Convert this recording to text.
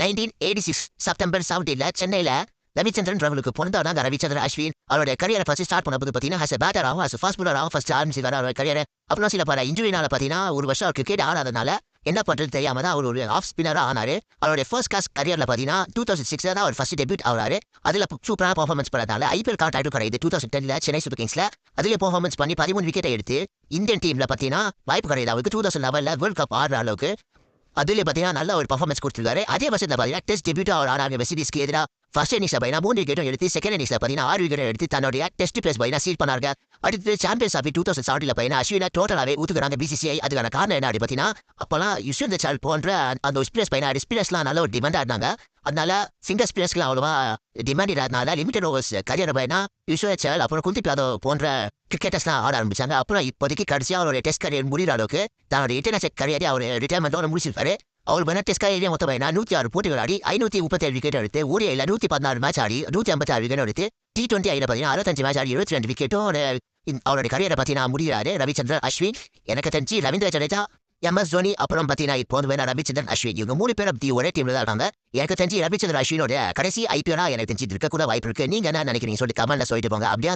1986 September 17 சென்னையில ரவிச்சந்திரன் ரவலுக்கு பிறந்தவங்க ரவிச்சந்திரன் அஸ்வின். அவருடைய கரியரை ஃபர்ஸ்ட் ஸ்டார்ட் பண்ண போது பார்த்தீங்கன்னா ஹஸ் பேட்டராகவும் ஹஸ் ஃபாஸ்ட் பாலராகவும் ஃபர்ஸ்ட் ஆரம்பிச்சிருக்காரு அவரோட கரியரை. அப்புறம் சில பல இன்ஜுரினால பார்த்தீங்கன்னா ஒரு வருஷம் கிரிக்கெட் ஆடாதனால என்ன பண்றது தெரியாம தான் அவர் ஒரு ஆஃப் ஸ்பின்னரா ஆனாரு. அவருடைய ஃபர்ஸ்ட் கிளாஸ் கரியர்ல பார்த்தீங்கன்னா 2006 தான் அவர் ஃபர்ஸ்ட் டெபியூட் ஆகிறாரு. அதுல சூப்பரான பர்ஃபார்மன்ஸ் பண்ணதால ஐபிஎல் கான்ட்ராக்டும் கிடையாது 2010 சென்னை சூப்பர் கிங்ஸ்ல. அதுல பர்ஃபார்மன்ஸ் பண்ணி 13 விக்கெட்டை எடுத்து இந்தியன் டீம்ல பார்த்தீங்கன்னா வாய்ப்பு கிடையாது அவருக்கு 2011 வேர்ல்ட் கப் ஆடுற அளவுக்கு. அதுல பார்த்தீங்கன்னா நல்ல ஒரு பர்ஃபார்மன்ஸ் கொடுத்துருக்காரு. அதே வருஷத்துல பார்த்தீங்கன்னா டெஸ்ட் டெபியூட் அவர் ஆனாங்க வெஸ்ட் இண்டீஸ்க்கு எதிராக. ஃபர்ஸ்ட் இன்னிங்ஸ்ல பார்த்தீங்கன்னா 3 விக்கெட்டும் எடுத்து செகண்ட் இன்னிங்ஸ்ல பார்த்தீங்கன்னா 6 விக்கெட் எடுத்து தன்னுடைய டெஸ்ட் பிளேஸ் பார்த்தீங்கன்னா சீல் பண்ணாங்க. அடுத்து சாம்பியன்ஸ் ஆஃப் 2017 பார்த்தீங்கன்னா அஸ்வினை டோட்டலாவே ஊத்துக்கிறாங்க பிசிசிஐ. அதுக்கான காரணம் என்ன அப்படி பார்த்தீங்கன்னா அப்பெல்லாம் யுஸ்வேந்திர சால் போன்ற அந்த ஸ்பின்னர்ஸ் பார்த்தீங்கன்னா ஸ்பின்னர்ஸ்லாம் நல்ல ஒரு டிமாண்டா இருந்தாங்க. அதனால சிங்கர் ஸ்பின்னர்ஸ்க்குலாம் அவ்வளவா டிமாண்ட் இல்லாதனால லிமிடெட் ஓவர்ஸ் கரியர் பார்த்தீங்கன்னா யுஸ்வேந்திர சால் அப்புறம் குல்தீப் யாதவ் போன்ற கிரிக்கெட்டர்ஸ்லாம் ஆட ஆரம்பிச்சாங்க. அப்புறம் இப்போதைக்கு கடைசியாக அவருடைய டெஸ்ட் கரியர் முடிகிற அளவுக்கு தன்னுடைய இன்டர்நேஷனல் கரியரை அவர் ரிட்டையர்மெண்ட்டோட முடிச்சிருப்பாரு. அவர் வேணா டெஸ்ட் கரியரே மொத்தம் 106 போட்டிகள் ஆடி 537 விக்கெட் எடுத்து ஓடிஐல 116 மேட்ச் ஆடி 156 விக்கெட் எடுத்து T20 ஐல பார்த்தீங்கன்னா 65 மேட்ச் ஆடி 22 விக்கெட்டும் அவருடைய கரியரை பார்த்தீங்கன்னா முடிகிறாரு ரவிச்சந்திரன் அஸ்வின். எனக்கு தெரிஞ்சு ரவீந்திர ஜடேஜா MS தோனி அப்புறம் பார்த்தீங்கன்னா இப்போ வந்து ரவிச்சந்திரன் அஸ்வின் இவங்க 3 பேரும் ஒரே டீம்ல தான் இருக்காங்க. எனக்கு தெரிஞ்சு ரவிச்சந்திரன் அஸ்வினோட கடைசி IPL எனக்கு தெரிஞ்சு இருக்க கூட வாய்ப்பு இருக்கு. நீங்க என்ன நினைக்கிறீங்க சொல்லிட்டு கமெண்ட்ல சொல்லிட்டு போங்க. அப்படியே